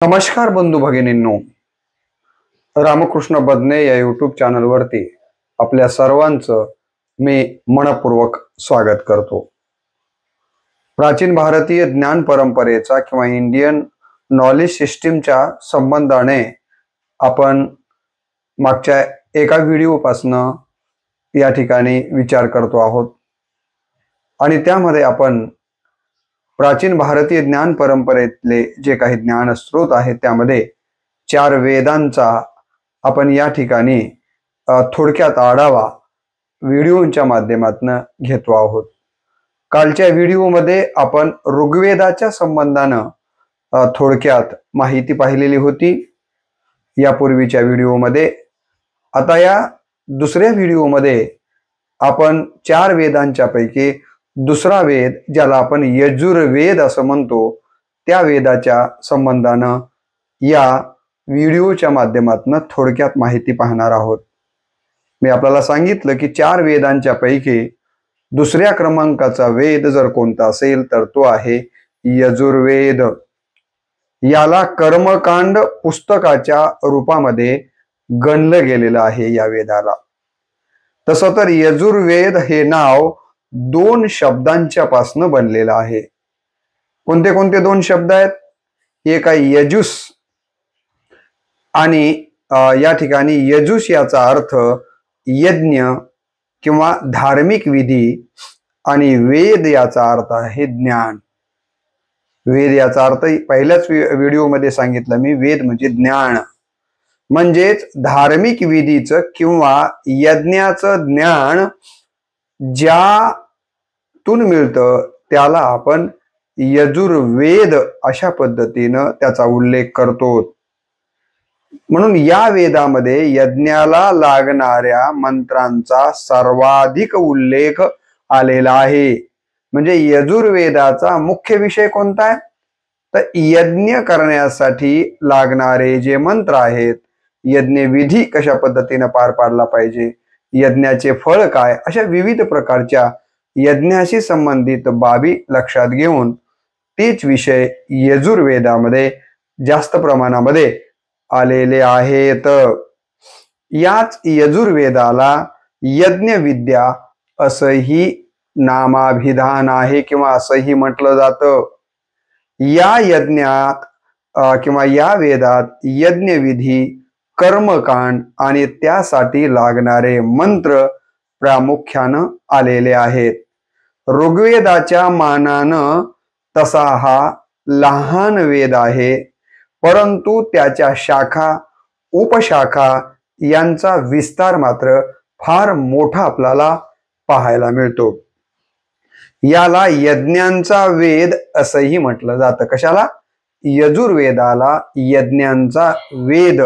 नमस्कार बंधू भगिनींनो, रामकृष्ण बदने या यूट्यूब चॅनलवरती आपल्या सर्वांचं मी मनपूर्वक स्वागत करतो। प्राचीन भारतीय ज्ञान परंपरेचा किंवा इंडियन नॉलेज सिस्टीमच्या संबंधाने आपण मागच्या एका व्हिडिओपासनं या ठिकाणी विचार करतो आहोत आणि त्यामध्ये आपण प्राचीन भारतीय ज्ञान परंपरेतले जे काही ज्ञान स्रोत आहेत त्यामध्ये 4 वेदांचा आपण या ठिकाणी थोडक्यात आढावा व्हिडिओच्या माध्यमातून घेतो आहोत। कालच्या व्हिडिओमध्ये आपण ऋग्वेदाच्या संबंधानं थोडक्यात माहिती पाहिलेली होती यापूर्वीच्या व्हिडिओमध्ये। आता या दुसऱ्या व्हिडिओमध्ये आपण 4 वेदांच्या पैकी दुसरा वेद ज्याला आपण यजुर्वेद असं म्हणतो त्या वेदाच्या संबंधानं या व्हिडिओच्या माध्यमातून थोडक्यात माहिती पाहणार आहोत। मी आपल्याला सांगितलं की 4 वेदांच्या पैकी दुसऱ्या क्रमांकाचा वेद जर कोणता असेल तर तो आहे यजुर्वेद। याला कर्मकांड पुस्तकाच्या रूपामध्ये गणलं गेलेलं आहे या वेदाला। तसं तर यजुर्वेद हे नाव 2 शब्दांच्या पासून बनलेलं आहे। कोणते कोणते 2 शब्द आहेत? एक आहे यजुस आणि या ठिकाणी यजुस याचा अर्थ यज्ञ किंवा धार्मिक विधी आणि वेद याचा अर्थ आहे ज्ञान। वेद याचा अर्थ पहिल्याच व्हिडिओमध्ये सांगितलं मी, वेद म्हणजे ज्ञान, म्हणजेच धार्मिक विधीचं किंवा यज्ञाचं ज्ञान ज्यातून मिळतं त्याला आपण यजुर्वेद अशा पद्धतीनं त्याचा उल्लेख करतो। म्हणून या वेदामध्ये यज्ञाला लागणाऱ्या मंत्रांचा सर्वाधिक उल्लेख आलेला आहे। म्हणजे यजुर्वेदाचा मुख्य विषय कोणता आहे तर यज्ञ करण्यासाठी लागणारे जे मंत्र आहेत, यज्ञ विधी कशा पद्धतीने पार पाडला पाहिजे, यज्ञाचे फळ काय, अशा विविध प्रकारच्या यज्ञाशी संबंधित बाबी लक्षात घेऊन तेच विषय यजुर्वेदामध्ये जास्त प्रमाणामध्ये आलेले आहेत। याच यजुर्वेदाला यज्ञविद्या असंही नामाभिधान आहे किंवा असंही म्हटलं जातं। या यज्ञात किंवा या वेदात यज्ञविधी, कर्मकांड आणि त्यासाठी लागणारे मंत्र प्रामुख्यानं आलेले आहेत। ऋग्वेदाच्या मानानं तसा हा लहान वेद आहे, परंतु त्याच्या शाखा उपशाखा यांचा विस्तार मात्र फार मोठा आपल्याला पाहायला मिळतो। याला यज्ञांचा वेद असंही म्हटलं जातं। कशाला? यजुर्वेदाला यज्ञांचा वेद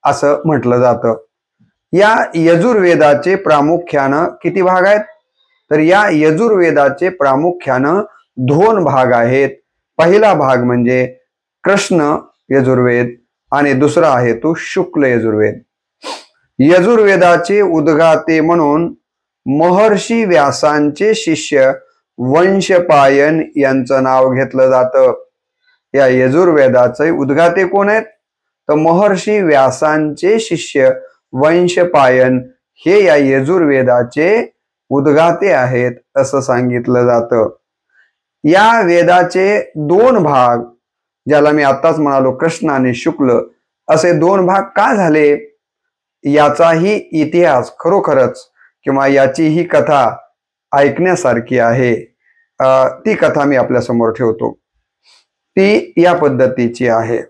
असं म्हटलं जातं। या यजुर्वेदाचे प्रामुख्यानं किती भाग आहेत तर या यजुर्वेदाचे प्रामुख्यानं 2 भाग आहेत। पहिला भाग म्हणजे कृष्ण यजुर्वेद आणि दुसरा आहे तो शुक्ल यजुर्वेद। यजुर्वेदाचे उद्गाते म्हणून महर्षी व्यासांचे शिष्य वंशपायन यांचं नाव घेतलं जातं। या यजुर्वेदाचे उद्गाते कोण आहेत तर महर्षी व्यासांचे शिष्य वंशपायन हे या यजुर्वेदाचे उद्गाते आहेत असं सांगितलं जातं। या वेदाचे 2 भाग ज्याला मी आताच म्हणालो कृष्ण आणि शुक्ल असे 2 भाग का झाले याचाही इतिहास खरोखरच किंवा याची ही कथा ऐकण्यासारखी आहे। ती कथा मी आपल्या समोर ठेवतो। ती या पद्धतीची आहे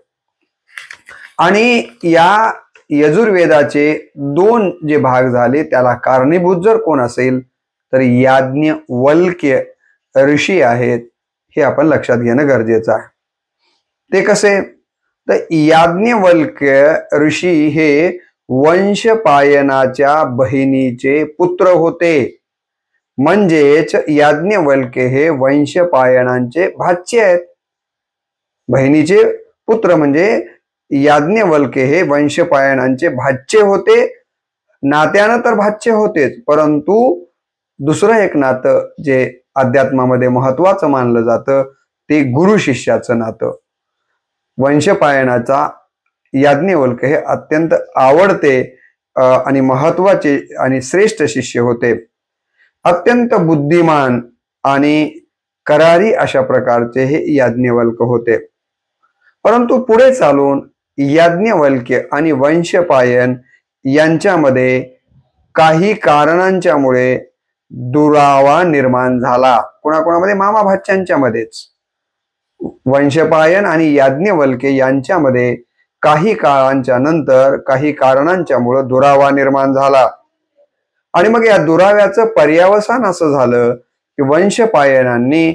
आणि या यजुर्वेदाचे 2 जे भाग झाले त्याला कारणीभूत जर कोण असेल तर याज्ञवल्क्य ऋषी आहेत, हे आपण लक्षात घेणं गरजेचं आहे। ते कसे तर याज्ञवल्क्य ऋषी हे वंशपायनाच्या बहिणीचे पुत्र होते। म्हणजेच याज्ञवल्क्य हे वंशपायनांचे भाचे आहेत। बहिणीचे पुत्र म्हणजे याज्ञवल्क्य हे वंशपायनांचे भाचे होते। नात्यानं तर भाचे होतेच, परंतु दुसरं एक नातं जे अध्यात्मामध्ये महत्वाचं मानलं जातं ते गुरु शिष्याचं नातं। वंशपायनाचा याज्ञवल्क हे अत्यंत आवडते आणि महत्वाचे आणि श्रेष्ठ शिष्य होते. अत्यंत बुद्धिमान आणि करारी अशा प्रकारचे हे याज्ञवल्क होते. परंतु पुढे चालून याज्ञवल्क्य आणि वंशपायन यांच्यामध्ये काही कारणांच्यामुळे दुरावा निर्माण झाला. कोणाकोणामध्ये? मामा भाच्यांच्या मध्येच. वंशपायन आणि याज्ञवल्क्य यांच्यामध्ये काही काळांच्या नंतर काही कारणांच्यामुळे दुरावा निर्माण झाला. आणि मग या दुराव्याचं पर्यावसान असं झालं की वंशपायनांनी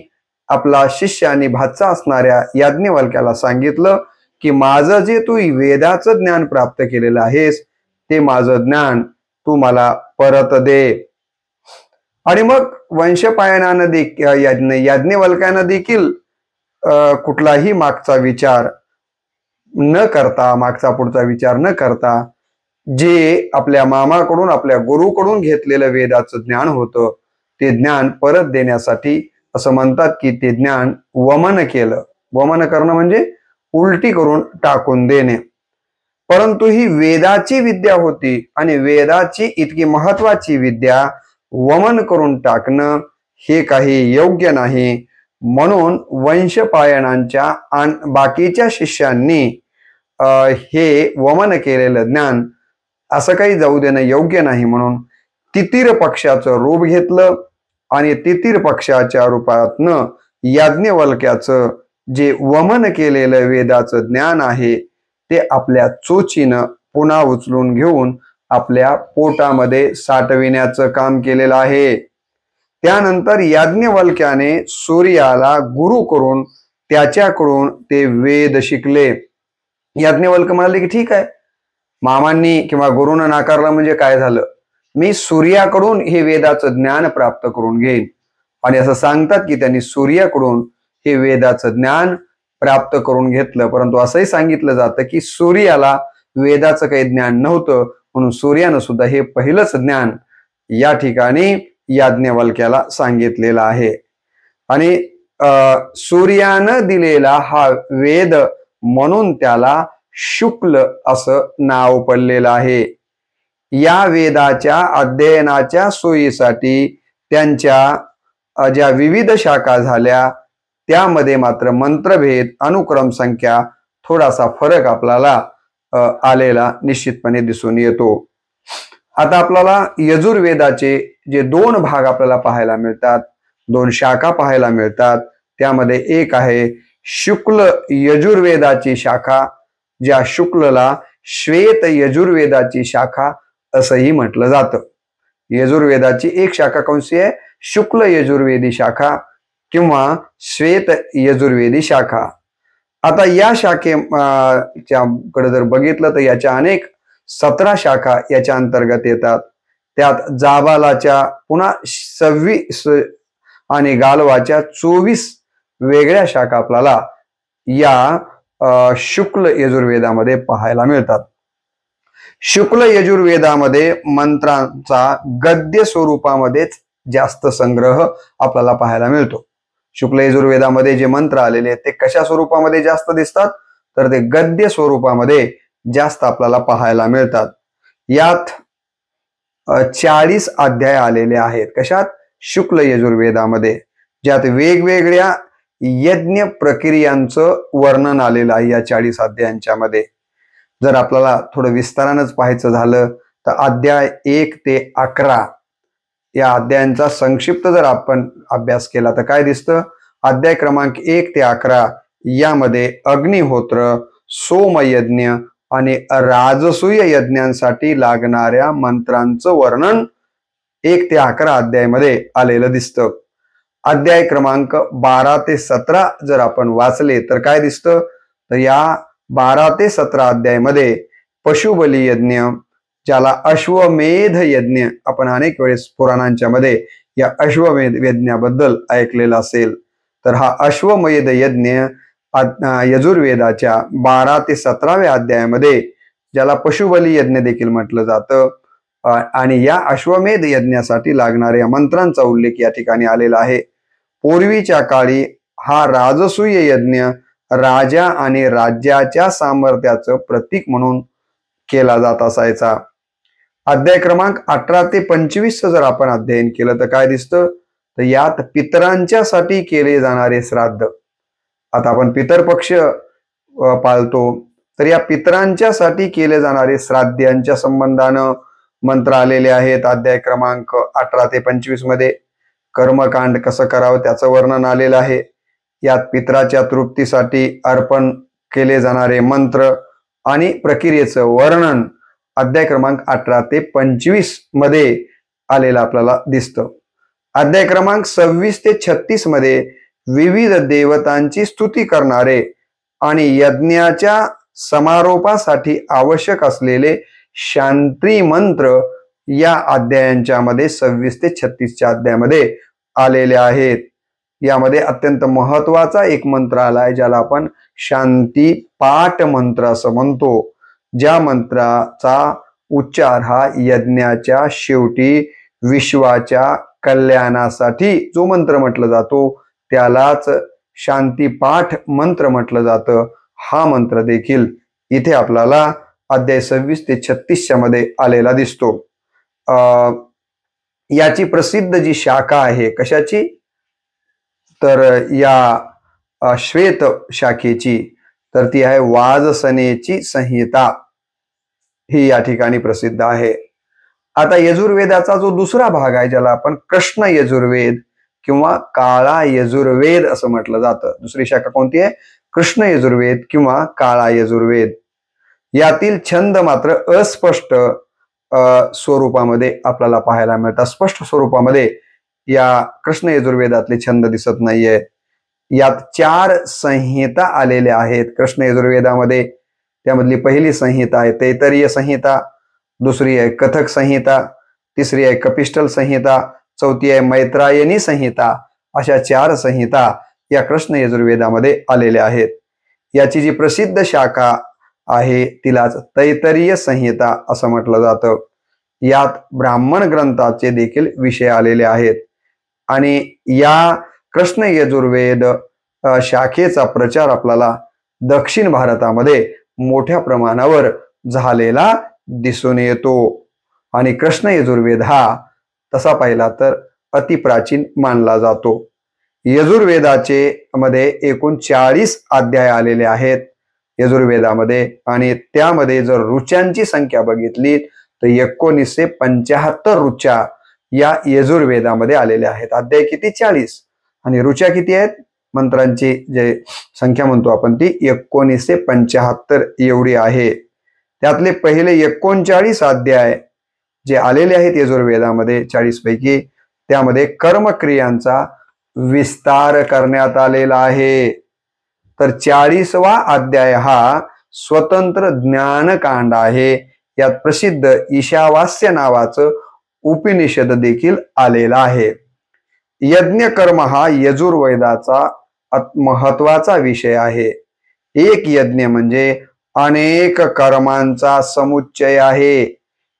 आपला शिष्य आणि भाचा असणाऱ्या याज्ञवल्क्याला सांगितलं की माझं जे तू वेदाचं ज्ञान प्राप्त केलेलं आहेस ते माझं ज्ञान तू मला परत दे. आणि मग वंशपायनानं देखील याज्ञवल्क्यानं देखील कुठलाही मागचा विचार न करता, मागचा पुढचा विचार न करता, जे आपल्या मामाकडून आपल्या गुरुकडून घेतलेलं वेदाचं ज्ञान होतं ते ज्ञान परत देण्यासाठी असं म्हणतात की ते ज्ञान वमन केलं. वमन करणं म्हणजे उलटी करून टाकून देणे. परंतु ही वेदाची विद्या होती आणि वेदाची इतकी महत्वाची विद्या वमन करून टाकणं हे काही योग्य नाही. म्हणून वंशपायनांच्या बाकीच्या शिष्यांनी हे वमन केलेलं ज्ञान असं काही जाऊ देणं योग्य नाही म्हणून तितीर पक्षाचं रूप घेतलं आणि तितीर पक्षाच्या रूपातनं याज्ञवल्क्याचं जे वमन केलेलं वेदाचं ज्ञान आहे ते आपल्या चोचीनं पुन्हा उचलून घेऊन आपल्या पोटामध्ये साठविण्याचं काम केलेलं आहे. त्यानंतर याज्ञवल्क्याने सूर्याला गुरु करून त्याच्याकडून ते वेद शिकले. याज्ञवल्क्य म्हणाले की ठीक आहे, मामांनी किंवा गुरुनं नाकारलं म्हणजे काय झालं, मी सूर्याकडून हे वेदाचं ज्ञान प्राप्त करून घेईन. आणि असं सांगतात की त्यांनी सूर्याकडून हे वेदाचं ज्ञान प्राप्त करून घेतलं. परंतु असंही सांगितलं जातं की सूर्याला वेदाचं काही ज्ञान नव्हतं म्हणून सूर्यानं सुद्धा हे पहिलंच ज्ञान या ठिकाणी याज्ञवल्क्याला सांगितलेला आहे. आणि सूर्यानं दिलेला हा वेद म्हणून त्याला शुक्ल असं नाव पडलेलं आहे. या वेदाच्या अध्ययनाच्या सोयीसाठी त्यांच्या ज्या विविध शाखा झाल्या त्यामध्ये मात्र मंत्रभेद, अनुक्रम संख्या थोडासा फरक आपल्याला आलेला निश्चितपणे दिसून येतो. आता आपल्याला यजुर्वेदाचे जे 2 भाग आपल्याला पाहायला मिळतात, 2 शाखा पाहायला मिळतात. त्यामध्ये एक आहे शुक्ल यजुर्वेदाची शाखा, ज्या शुक्लला श्वेत यजुर्वेदाची शाखा असंही म्हटलं जातं. यजुर्वेदाची एक शाखा कोणती आहे? शुक्ल यजुर्वेदी शाखा किंवा श्वेत यजुर्वेदी शाखा. आता या शाखेच्याकडे जर बघितलं तर याच्या अनेक 17 शाखा याच्या अंतर्गत येतात. त्यात जाबालाच्या पुन्हा 26 आणि गालवाच्या 24 वेगळ्या शाखा आपल्याला या शुक्ल यजुर्वेदामध्ये पाहायला मिळतात. शुक्ल यजुर्वेदामध्ये मंत्रांचा गद्य स्वरूपामध्येच जास्त संग्रह आपल्याला पाहायला मिळतो. शुक्ल यजुर्वेदामध्ये जे मंत्र आलेले ते कशा स्वरूपामध्ये जास्त दिसतात तर ते गद्य स्वरूपामध्ये जास्त आपल्याला पाहायला मिळतात. यात 40 अध्याय आलेले आहेत. कशात? शुक्ल यजुर्वेदामध्ये, ज्यात वेगवेगळ्या यज्ञ प्रक्रियांचं वर्णन आलेलं आहे या 40 अध्यायांच्या मध्ये. जर आपल्याला थोडं विस्तारानंच पाहायचं झालं तर अध्याय 1 ते 11 या अध्यायांचा संक्षिप्त जर आपण अभ्यास केला तर काय दिसतं? अध्याय क्रमांक 1 ते 11 यामध्ये अग्निहोत्र, सोमयज्ञ आणि राजसूय यज्ञांसाठी लागणाऱ्या मंत्रांचं वर्णन 1 ते 11 अध्यायामध्ये आलेलं दिसतं. अध्याय क्रमांक 12 ते 17 जर आपण वाचले तर काय दिसतं? तर या 12 ते 17 अध्यायामध्ये पशुबली यज्ञ, ज्याला अश्वमेध यज्ञ आपण अनेक वेळेस पुराणांच्या मध्ये या अश्वमेध यज्ञाबद्दल ऐकलेलं असेल, तर हा अश्वमेध यज्ञ यजुर्वेदाच्या 12 ते 17व्या अध्यायामध्ये, ज्याला पशुबली यज्ञ देखील म्हटलं जातं, आणि या अश्वमेध यज्ञासाठी लागणाऱ्या मंत्रांचा उल्लेख या ठिकाणी आलेला आहे. पूर्वीच्या काळी हा राजसूय यज्ञ राजा आणि राज्याच्या सामर्थ्याचं प्रतीक म्हणून केला जात असायचा. अध्याय क्रमांक 18 ते 25 जर आपण अध्ययन केलं तर काय दिसतं, तर यात पितरांच्यासाठी केले जाणारे श्राद्ध. आता आपण पितर पक्ष पाळतो, तर या पितरांच्यासाठी केले जाणारे श्राद्ध यांच्या संबंधानं मंत्र आलेले आहेत. अध्याय क्रमांक 18 ते 25 मध्ये कर्मकांड कसं करावं त्याचं वर्णन आलेलं आहे. यात पितराच्या तृप्तीसाठी अर्पण केले जाणारे मंत्र आणि प्रक्रियेचं वर्णन अध्याय क्रमांक 18 ते 25 मध्ये आलेलं आपल्याला दिसतं. अध्याय क्रमांक 26 ते 36 मध्ये विविध देवतांची स्तुती करणारे आणि यज्ञाच्या समारोपासाठी आवश्यक असलेले शांती मंत्र या अध्यायांच्या मध्ये 26 ते 36च्या अध्यायामध्ये आलेले आहेत. यामध्ये अत्यंत महत्वाचा एक मंत्र आलाय ज्याला आपण शांती पाठ मंत्र असं म्हणतो, ज्या मंत्राचा उच्चार हा यज्ञाच्या शेवटी विश्वाच्या कल्याणासाठी जो मंत्र म्हटलं जातो त्यालाच शांती पाठ मंत्र म्हटलं जातं. हा मंत्र देखील इथे आपल्याला अध्याय 26 ते 36च्या मध्ये आलेला दिसतो. याची प्रसिद्ध जी शाखा आहे कशाची, तर या श्वेत शाखेची, तर ती आहे वाजसनेची संहिता, ही या ठिकाणी प्रसिद्ध आहे. आता यजुर्वेदाचा जो दुसरा भाग आहे ज्याला आपण कृष्ण यजुर्वेद किंवा काळा यजुर्वेद असं म्हटलं जातं. दुसरी शाखा कोणती आहे, कृष्ण यजुर्वेद किंवा काळा यजुर्वेद. यातील छंद मात्र अस्पष्ट स्वरूपामध्ये आपल्याला पाहायला मिळतात. स्पष्ट स्वरूपामध्ये या कृष्ण यजुर्वेदातले छंद दिसत नाहीये. यात 4 संहिता आलेल्या आहेत कृष्ण यजुर्वेदामध्ये. त्यामधली पहिली संहिता आहे तैतरीय संहिता, दुसरी आहे कथक संहिता, तिसरी आहे कपिष्टल संहिता, चौथी आहे मैत्रायणी संहिता. अशा 4 संहिता या कृष्ण यजुर्वेदामध्ये आलेल्या आहेत. याची जी प्रसिद्ध शाखा आहे तिलाच तैतरीय संहिता असं म्हटलं जातं. यात ब्राह्मण ग्रंथाचे देखील विषय आलेले आहेत आणि या कृष्ण यजुर्वेद शाखेचा प्रचार आपल्याला दक्षिण भारतामध्ये मोठ्या प्रमाणावर झालेला दिसून येतो. आणि कृष्ण यजुर्वेद हा तसा पाहिला तर अतिप्राचीन मानला जातो. यजुर्वेदाचे मध्ये एकूण 40 अध्याय आलेले आहेत यजुर्वेदामध्ये आणि त्यामध्ये जर ऋचांची संख्या बघितली तर 1975 ऋचा या यजुर्वेदामध्ये आलेल्या आहेत. अध्याय किती, 40, आणि ऋचा किती आहेत, मंत्रांची जे संख्या म्हणतो आपण ती 1975 एवढी आहे. त्यातले पहिले 39 अध्याय जे आलेले आहेत यजुर्वेदामध्ये 40 पैकी, त्यामध्ये कर्मक्रियांचा विस्तार करण्यात आलेला आहे. तर 40वा अध्याय हा स्वतंत्र ज्ञानकांड आहे. यात प्रसिद्ध ईशावास्य नावाचं उपनिषद देखील आलेला आहे. यज्ञ कर्म हा यजुर्वेदाचा महत्वाचा विषय आहे. एक यज्ञ म्हणजे अनेक कर्मांचा समुच्चय आहे.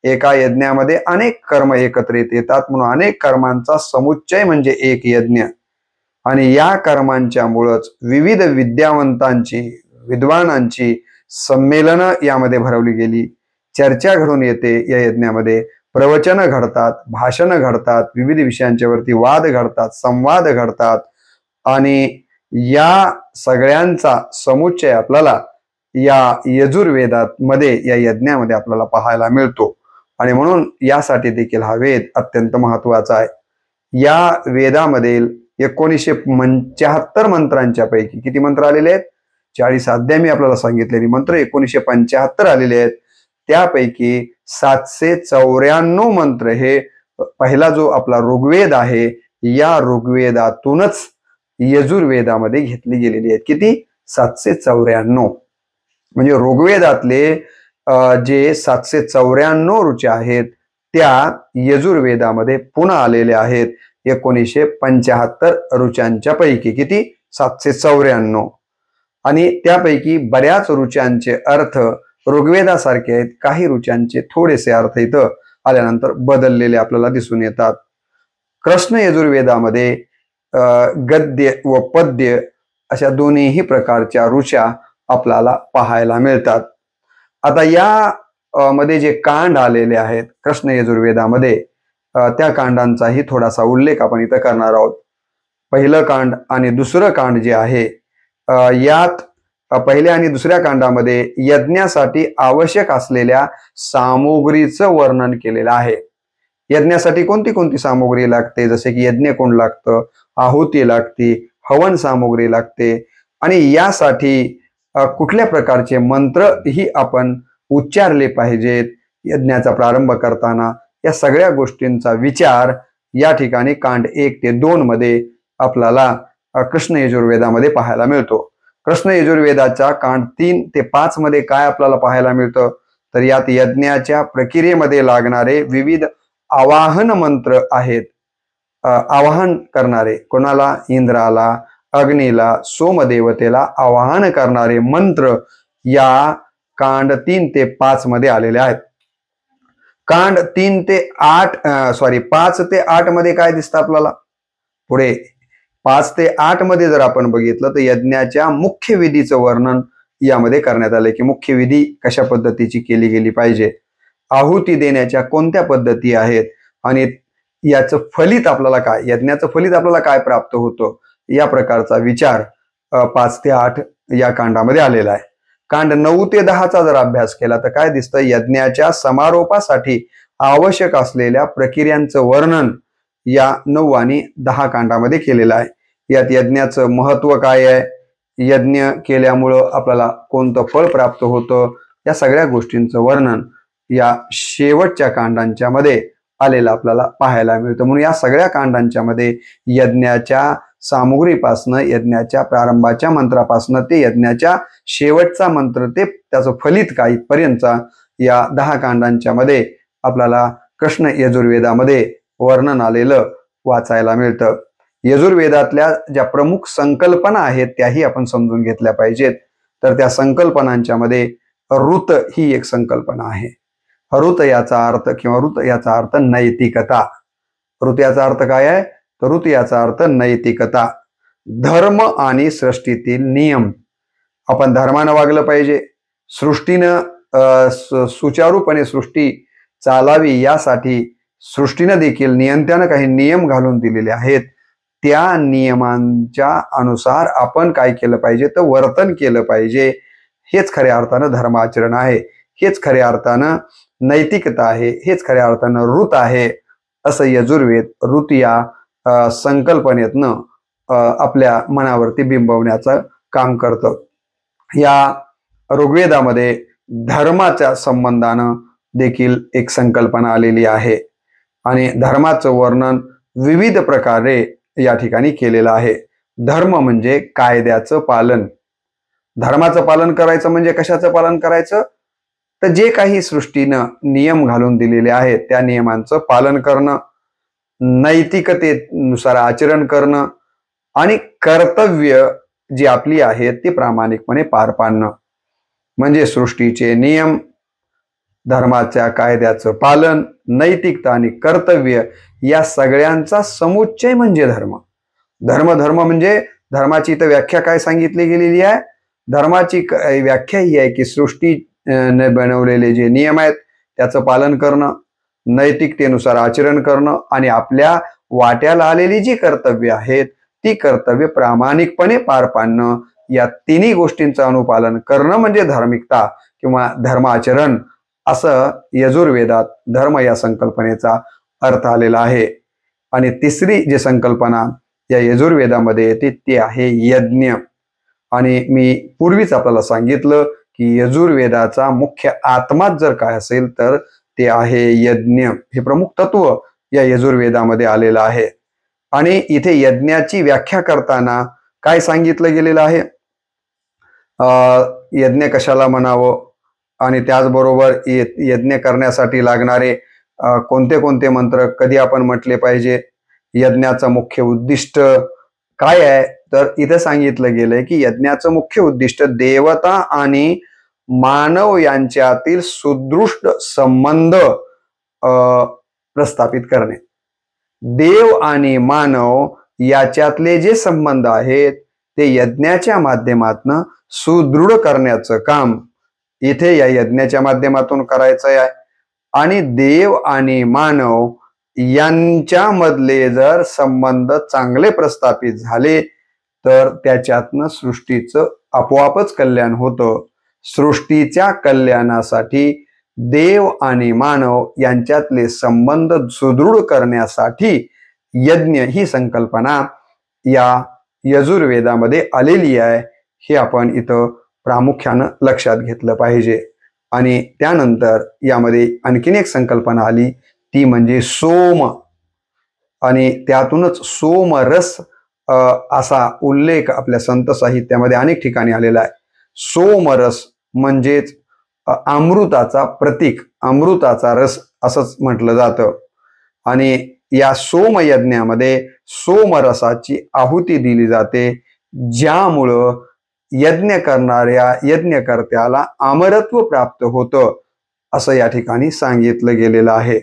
एका यज्ञामध्ये अनेक कर्म एकत्रित येतात म्हणून अनेक कर्मांचा समुच्चय म्हणजे एक यज्ञ. आणि या कर्मांच्या मुळच विविध विद्यावंतांची, विद्वानांची संमेलनं यामध्ये भरवली गेली. चर्चा घडून येते या यज्ञामध्ये, प्रवचन घडतात, भाषण घडतात, विविध विषयांच्या वरती वाद घडतात, संवाद घडतात आणि या सगळ्यांचा समुच्चय आपल्याला या यजुर्वेदात मध्ये या यज्ञामध्ये आपल्याला पाहायला मिळतो. आणि म्हणून यासाठी देखील हा वेद अत्यंत महत्वाचा आहे. या वेदामध्ये 1975 मंत्रांच्या पैकी किती मंत्र आलेले आहेत, 40 अध्याय मी आपल्याला सांगितलेली मंत्र 1975 आलेले आहेत. त्यापैकी 794 मंत्र हे पहिला जो आपला ऋग्वेद आहे या ऋग्वेदातूनच यजुर्वेदामध्ये घेतली गेलेली आहेत. किती, 794. म्हणजे ऋग्वेदातले जे 794 ऋचा आहेत त्या यजुर्वेदामध्ये पुन्हा आलेल्या आहेत 1975 ऋचांच्या पैकी. किती, 794. आणि त्यापैकी बऱ्याच ऋचांचे अर्थ ऋग्वेदासारखे आहेत. काही ऋचांचे थोडेसे अर्थ इथं आल्यानंतर बदललेले आपल्याला दिसून येतात. कृष्ण यजुर्वेदामध्ये गद्य व पद्य अशा दोन्हीही प्रकारच्या ऋचा आपल्याला पाहायला मिळतात. आता या मध्ये जे कांड आलेले आहेत कृष्ण यजुर्वेदामध्ये, त्या कांडांचाही थोडासा उल्लेख आपण इथं करणार आहोत. पहिलं कांड आणि दुसरं कांड जे आहे, यात पहिल्या आणि दुसऱ्या कांडामध्ये यज्ञासाठी आवश्यक असलेल्या सामुग्रीचं वर्णन केलेलं आहे. यज्ञासाठी कोणती कोणती सामुग्री लागते, जसे की यज्ञकुंड लागतं, आहुती लागते, हवन सामुग्री लागते, आणि यासाठी कुठल्या प्रकारचे मंत्र ही आपण उच्चारले पाहिजेत यज्ञाचा प्रारंभ करताना, या सगळ्या गोष्टींचा विचार या ठिकाणी कांड 1 ते 2 मध्ये आपल्याला कृष्ण यजुर्वेदामध्ये पाहायला मिळतो. कृष्ण यजुर्वेदाच्या कांड 3 ते 5 मध्ये काय आपल्याला पाहायला मिळतं, तर यात यज्ञाच्या प्रक्रियेमध्ये लागणारे विविध आवाहन मंत्र आहेत. आवाहन करणारे कोणाला, इंद्राला, अग्नीला, सोमदेवतेला आवाहन करणारे मंत्र या कांड 3 ते 5 मध्ये आलेले आहेत. कांड 5 ते 8 मध्ये काय दिसतं आपल्याला, पुढे 5 ते 8 मध्ये जर आपण बघितलं तर यज्ञाच्या मुख्य विधीचं वर्णन यामध्ये करण्यात आले, की मुख्य विधी कशा पद्धतीची केली गेली पाहिजे, आहुती देण्याच्या कोणत्या पद्धती आहेत, आणि याचं फलित आपल्याला काय, यज्ञाचं फलित आपल्याला काय प्राप्त होतं, या प्रकारचा विचार 5 ते 8 या कांडामध्ये आलेला आहे. कांड 9 ते 10चा जर अभ्यास केला तर काय दिसतं, यज्ञाच्या समारोपासाठी आवश्यक असलेल्या प्रक्रियांचं वर्णन या 9 आणि 10 कांडामध्ये केलेलं आहे. यात यज्ञाचं महत्व काय आहे, यज्ञ केल्यामुळं आपल्याला कोणतं फळ प्राप्त होतं, या सगळ्या गोष्टींचं वर्णन या शेवटच्या कांडांच्या मध्ये आलेलं आपल्याला पाहायला मिळतं. म्हणून या सगळ्या कांडांच्या मध्ये यज्ञाच्या सामुग्रीपासनं, यज्ञाच्या प्रारंभाच्या मंत्रापासनं ते यज्ञाच्या शेवटचा मंत्र ते त्याचं फलित काय पर्यंतचा या 10 कांडांच्या मध्ये आपल्याला कृष्ण यजुर्वेदामध्ये वर्णन आलेलं वाचायला मिळतं. यजुर्वेदातल्या ज्या प्रमुख संकल्पना आहेत त्याही आपण समजून घेतल्या पाहिजेत. तर त्या संकल्पनांच्या मध्ये ऋत ही एक संकल्पना आहे. ऋत याचा अर्थ किंवा ऋत याचा अर्थ नैतिकता. ऋत याचा अर्थ काय आहे, तर ऋत याचा अर्थ नैतिकता, धर्म आणि सृष्टीतील नियम. आपण धर्मानं वागलं पाहिजे, सृष्टीनं सुचारूपणे सृष्टी चालावी यासाठी सृष्टीनं देखील नियंत्यानं काही नियम घालून दिलेले आहेत. त्या नियमांच्या अनुसार आपण काय केलं पाहिजे, तर वर्तन केलं पाहिजे. हेच खऱ्या अर्थानं धर्माचरण आहे, हेच खऱ्या अर्थानं नैतिकता आहे, हेच खऱ्या अर्थानं ऋत आहे, असं यजुर्वेद ऋत या संकल्पनेतनं आपल्या मनावरती बिंबवण्याचं काम करतं. या ऋग्वेदामध्ये धर्माच्या संबंधानं देखील एक संकल्पना आलेली आहे, आणि धर्माचं वर्णन विविध प्रकारे या ठिकाणी केलेलं आहे. धर्म म्हणजे कायद्याचं पालन. धर्माचं पालन करायचं म्हणजे कशाचं पालन करायचं, तर जे काही सृष्टीनं नियम घालून दिलेले आहेत त्या नियमांचं पालन करणं, नैतिकतेनुसार आचरण करणं, आणि कर्तव्य जी आपली आहेत ती प्रामाणिकपणे पार पाडणं. म्हणजे सृष्टीचे नियम, धर्माच्या कायद्याचं पालन, नैतिकता आणि कर्तव्य या सगळ्यांचा समुच्चय म्हणजे धर्म. धर्म म्हणजे धर्माची इथं व्याख्या काय सांगितली गेलेली आहे, धर्माची व्याख्या ही आहे की सृष्टीने बनवलेले जे नियम आहेत त्याचं पालन करणं, नैतिकतेनुसार आचरण करणं, आणि आपल्या वाट्याला आलेली जी कर्तव्य आहेत ती कर्तव्य प्रामाणिकपणे पार पाडणं. या तिन्ही गोष्टींचं अनुपालन करणं म्हणजे धार्मिकता किंवा धर्माचरण, असं यजुर्वेदात धर्म या संकल्पनेचा अर्थ आलेला आहे. आणि तिसरी जी संकल्पना या यजुर्वेदामध्ये येते ती आहे यज्ञ. आणि मी पूर्वीच आपल्याला सांगितलं की यजुर्वेदाचा मुख्य आत्माच जर काय असेल तर ते आहे यज्ञ. हे प्रमुख तत्व या यजुर्वेदामध्ये आलेलं आहे. आणि इथे यज्ञाची व्याख्या करताना काय सांगितलं गेलेलं आहे, यज्ञ कशाला म्हणावं, आणि त्याचबरोबर यज्ञ करण्यासाठी लागणारे कोणते कोणते मंत्र कधी आपण म्हटले पाहिजे, यज्ञाचं मुख्य उद्दिष्ट काय आहे, तर इथे सांगितलं गेलंय की यज्ञाचं मुख्य उद्दिष्ट देवता आणि मानव यांच्यातील सुदृढ संबंध प्रस्थापित करणे. देव आणि मानव याच्यातले जे संबंध आहेत ते यज्ञाच्या माध्यमातून सुदृढ करण्याचं काम इथे या यज्ञाच्या माध्यमातून करायचं आहे. आणि देव आणि मानव यांच्यामधले जर संबंध चांगले प्रस्थापित झाले तर त्याच्यातनं सृष्टीचं आपोआपच कल्याण होतं. सृष्टीच्या कल्याणासाठी देव आणि मानव यांच्यातले संबंध सुदृढ करण्यासाठी यज्ञ ही संकल्पना या यजुर्वेदामध्ये आलेली आहे. हे आपण इथं प्रामुख्यानं लक्षात घेतलं पाहिजे. आणि त्यानंतर यामध्ये आणखीन एक संकल्पना आली, ती म्हणजे सोम. आणि त्यातूनच सोमरस असा उल्लेख आपल्या संत साहित्यामध्ये अनेक ठिकाणी आलेला आहे. सोमरस म्हणजेच अमृताचा प्रतीक, अमृताचा रस असंच म्हटलं जातं. आणि या सोमयज्ञामध्ये सोमरसाची आहुती दिली जाते, ज्यामुळं यज्ञ करणाऱ्या यज्ञकर्त्याला अमरत्व प्राप्त होतं असं या ठिकाणी सांगितलं गेलेलं आहे.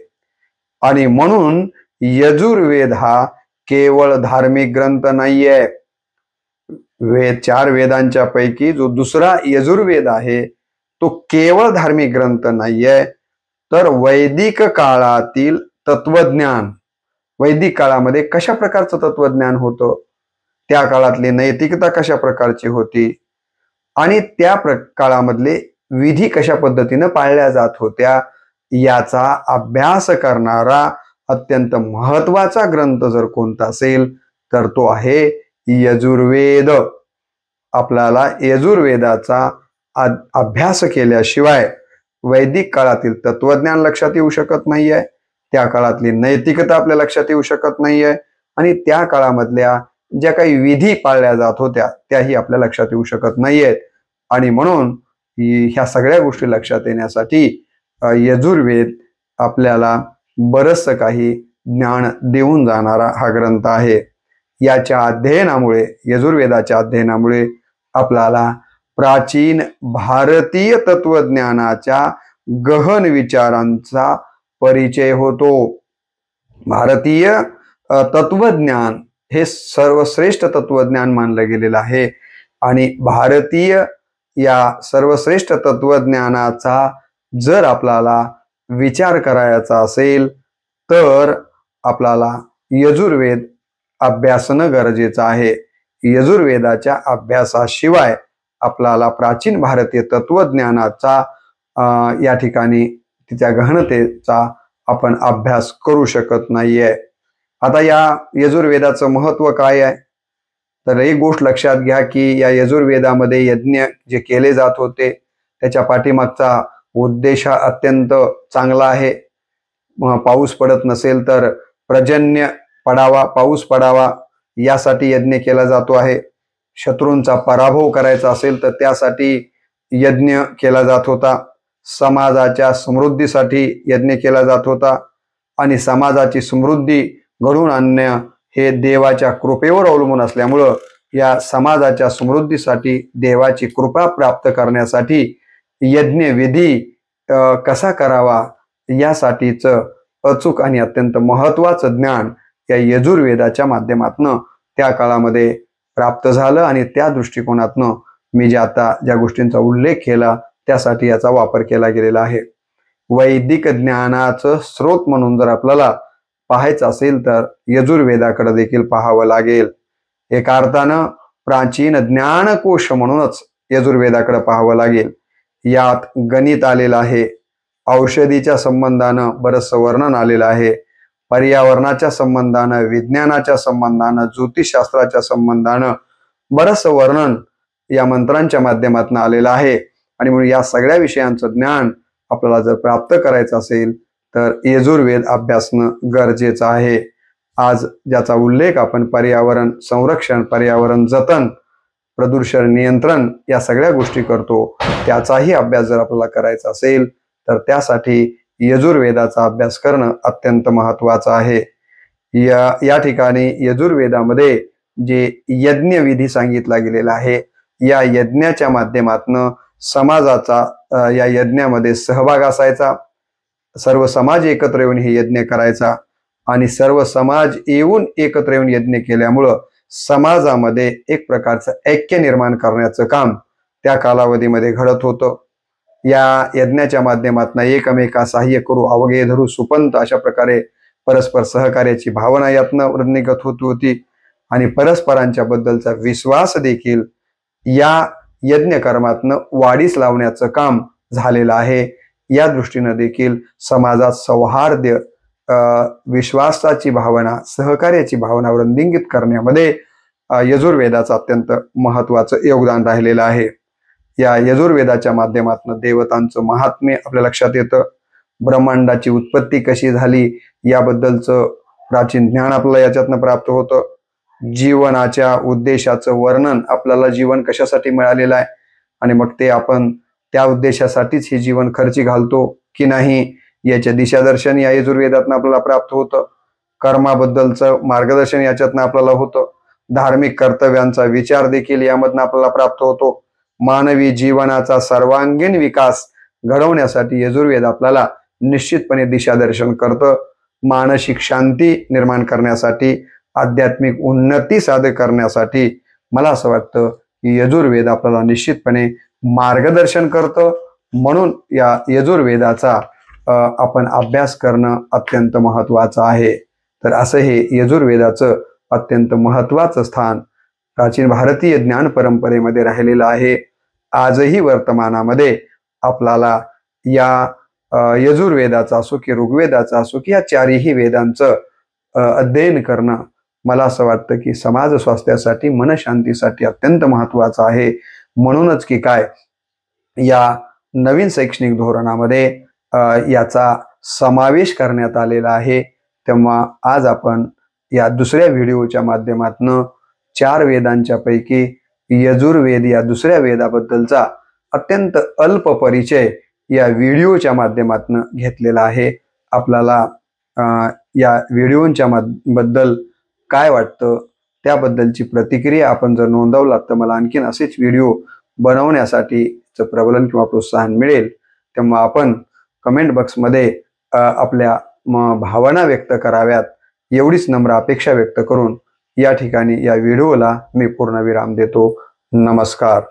आणि म्हणून यजुर्वेद हा केवळ धार्मिक ग्रंथ नाहीये. चार वेदांच्या पैकी जो दुसरा यजुर्वेद आहे तो केवळ धार्मिक ग्रंथ नाहीये, तर वैदिक काळातील तत्वज्ञान, वैदिक काळामध्ये कशा प्रकारचं तत्वज्ञान होतं, त्या काळातली नैतिकता कशा प्रकारची होती आणि त्या काळामधले विधी कशा पद्धतीनं पाळल्या जात होत्या, याचा अभ्यास करणारा अत्यंत महत्वाचा ग्रंथ जर कोणता असेल तर तो आहे यजुर्वेद. आपल्याला यजुर्वेदाचा अभ्यास केल्याशिवाय वैदिक काळातील तत्वज्ञान लक्षात येऊ शकत नाहीये, त्या काळातली नैतिकता आपल्या लक्षात येऊ शकत नाहीये आणि त्या काळामधल्या ज्या काही विधी पाळल्या जात होत्या त्याही आपल्या लक्षात येऊ शकत नाहीयेत. आणि म्हणून ह्या सगळ्या गोष्टी लक्षात येण्यासाठी यजुर्वेद आपल्याला बरंचसं काही ज्ञान देऊन जाणारा हा ग्रंथ आहे. याच्या अध्ययनामुळे, यजुर्वेदाच्या अध्ययनामुळे आपल्याला प्राचीन भारतीय तत्वज्ञानाच्या गहन विचारांचा परिचय होतो. भारतीय तत्वज्ञान हे सर्वश्रेष्ठ तत्वज्ञान मानलं गेलेलं आहे आणि भारतीय या सर्वश्रेष्ठ तत्वज्ञानाचा जर आपल्याला विचार करायचा असेल तर आपल्याला यजुर्वेद अभ्यासणं गरजेचं आहे. यजुर्वेदाच्या अभ्यासाशिवाय आपल्याला प्राचीन भारतीय तत्वज्ञानाचा या ठिकाणी तिच्या गहनतेचा आपण अभ्यास करू शकत नाहीये. आता या यजुर्वेदाचं महत्व काय आहे, तर एक गोष्ट लक्षात घ्या की या यजुर्वेदामध्ये यज्ञ जे केले जात होते त्याच्या पाठीमागचा उद्देश हा अत्यंत चांगला आहे. पाऊस पडत नसेल तर पर्जन्य पडावा, पाऊस पडावा यासाठी यज्ञ केला जातो आहे. शत्रूंचा पराभव करायचा असेल तर त्यासाठी यज्ञ केला जात होता. समाजाच्या समृद्धीसाठी यज्ञ केला जात होता आणि समाजाची समृद्धी घडवून आणणे हे देवाच्या कृपेवर अवलंबून असल्यामुळं या समाजाच्या समृद्धीसाठी देवाची कृपा प्राप्त करण्यासाठी यज्ञ विधी कसा करावा यासाठीचं अचूक आणि अत्यंत महत्वाचं ज्ञान या यजुर्वेदाच्या माध्यमातून त्या काळामध्ये प्राप्त झालं आणि त्या दृष्टिकोनातनं मी ज्या गोष्टींचा उल्लेख केला त्यासाठी याचा वापर केला गेलेला आहे. वैदिक ज्ञानाचं स्रोत म्हणून जर आपल्याला पाहायचं असेल तर यजुर्वेदाकडे देखील पाहावं लागेल. एका अर्थानं प्राचीन ज्ञानकोश म्हणूनच यजुर्वेदाकडे पाहावं लागेल. यात गणित आलेलं आहे, औषधीच्या संबंधानं बरंचसं वर्णन आलेलं आहे, पर्यावरणाच्या संबंधानं, विज्ञानाच्या संबंधानं, ज्योतिषशास्त्राच्या संबंधानं बरंचसं वर्णन या मंत्रांच्या माध्यमातून आलेलं आहे. आणि म्हणून या सगळ्या विषयांचं ज्ञान आपल्याला जर प्राप्त करायचं असेल तर यजुर्वेद अभ्यासणं गरजेचं आहे. आज ज्याचा उल्लेख आपण पर्यावरण संरक्षण, पर्यावरण जतन, प्रदूषण नियंत्रण या सगळ्या गोष्टी करतो, त्याचाही अभ्यास जर आपल्याला करायचा असेल तर त्यासाठी यजुर्वेदाचा अभ्यास करणं अत्यंत महत्वाचं आहे. या ठिकाणी यजुर्वेदामध्ये जे यज्ञ विधी सांगितला गेलेला आहे, या यज्ञाच्या माध्यमातून समाजाचा या यज्ञामध्ये सहभाग असायचा. सर्व समाज एकत्र येऊन हे यज्ञ करायचा आणि सर्व समाज येऊन एकत्र येऊन यज्ञ केल्यामुळं समाजामध्ये एक प्रकारचं ऐक्य निर्माण करण्याचं काम त्या कालावधीमध्ये घडत होतं. या यज्ञाच्या माध्यमातून एकमेका सहाय्य करू अवघे धरू सुपंत अशा प्रकारे परस्पर सहकार्याची भावना यातनं वृद्धिंगत होत होती आणि परस्परांच्या बद्दलचा विश्वास देखील या यज्ञकर्मातनं वाढीस लावण्याचं काम झालेलं आहे. या दृष्टीनं देखील समाजात सौहार्द, विश्वासाची भावना, सहकार्याची भावना वृद्धिंगित करण्यामध्ये यजुर्वेदाचं अत्यंत महत्वाचं योगदान राहिलेलं आहे. या यजुर्वेदाच्या माध्यमातून देवतांचं महात्म्य आपल्या लक्षात येतं. ब्रह्मांडाची उत्पत्ती कशी झाली याबद्दलचं प्राचीन ज्ञान आपल्याला याच्यातनं प्राप्त होतं. जीवनाच्या उद्देशाचं वर्णन, आपल्याला जीवन कशासाठी मिळालेलं आहे आणि मग ते आपण त्या उद्देशासाठीच हे जीवन खर्ची घालतो की नाही याचे दिशादर्शन या यजुर्वेदातनं आपल्याला प्राप्त होतं. कर्माबद्दलचं मार्गदर्शन याच्यातनं आपल्याला होतं. धार्मिक कर्तव्यांचा विचार देखील यामधनं आपल्याला प्राप्त होतो. मानवी जीवनाचा सर्वांगीण विकास घडवण्यासाठी यजुर्वेद आपल्याला निश्चितपणे दिशादर्शन करतं. मानसिक शांती निर्माण करण्यासाठी, आध्यात्मिक उन्नती साध्य करण्यासाठी मला असं वाटतं की यजुर्वेद आपल्याला निश्चितपणे मार्गदर्शन करतं. म्हणून या यजुर्वेदाचा आपण अभ्यास करणं अत्यंत महत्वाचं आहे. तर असं हे यजुर्वेदाचं अत्यंत महत्वाचं स्थान प्राचीन भारतीय ज्ञान परंपरेमध्ये राहिलेलं आहे. आजही वर्तमानामध्ये आपल्याला या यजुर्वेदाचा असो की ऋग्वेदाचा असो की या चारही वेदांचं अध्ययन करणं मला असं वाटतं की समाज स्वास्थ्यासाठी, मनशांतीसाठी अत्यंत महत्वाचं आहे. म्हणूनच की काय या नवीन शैक्षणिक धोरणामध्ये याचा समावेश करण्यात आलेला आहे. तेव्हा आज आपण या दुसऱ्या व्हिडिओच्या माध्यमातून 4 वेदांच्या पैकी यजुर्वेद या दुसऱ्या वेदाबद्दलचा अत्यंत अल्प परिचय या व्हिडिओच्या माध्यमातून घेतलेला आहे. आपल्याला या व्हिडिओच्या बद्दल काय वाटतं त्याबद्दलची प्रतिक्रिया आपण जर नोंदवलात तर मला आणखीन असेच व्हिडिओ बनवण्यासाठीचं प्रबलन किंवा प्रोत्साहन मिळेल. तेव्हा आपण कमेंट बॉक्समध्ये आपल्या भावना व्यक्त कराव्यात एवढीच नम्र अपेक्षा व्यक्त करून या ठिकाणी या व्हिडिओला मी पूर्णविराम देतो. नमस्कार.